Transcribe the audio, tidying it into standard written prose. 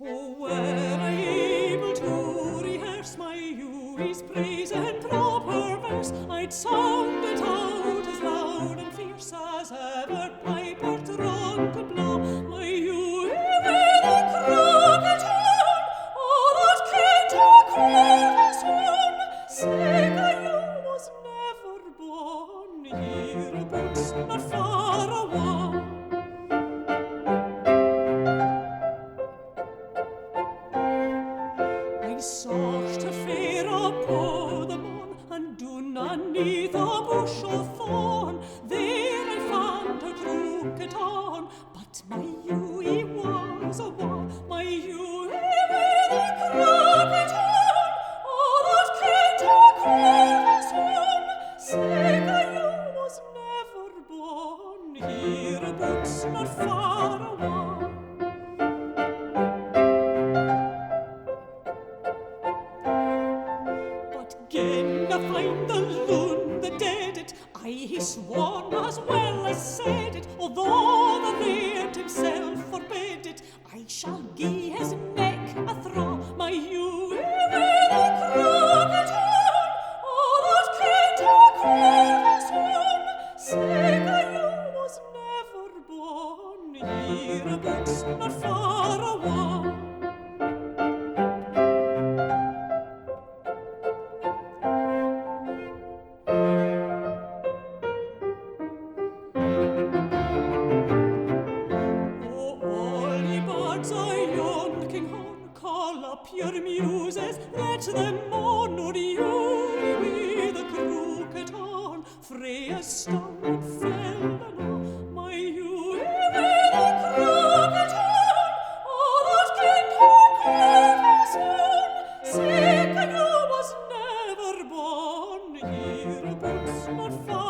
Oh, were I able to rehearse my Hughie's praise and proper verse, I'd sound it out as loud and fierce as ever piper drunk could blow. My Hughie with a crooked horn, oh, that came to clear the sun, sick I was never born, hereabouts not far away. I sought to fare upon the moon, and doon underneath a bush of thorn. There I found a crooked horn, but my Hughie was a war. My Hughie with a crooked horn, oh, that came to clear the sun. Sick I was never born, hereabouts not far away. Gin I find the loon that did it, he sworn as well as said it, although the laird himself forbid it, I shall gie his neck a throw. My Hughie with a crooked horn, oh, that came to clear the sun, sick I was never born, hereabouts not far away. Call up your muses, let them moan o'er Hughie with a crooked horn, frae a stone fell and all. My Hughie with a crooked horn, oh, that came to clear the sun, sick I was never born, hereabouts not far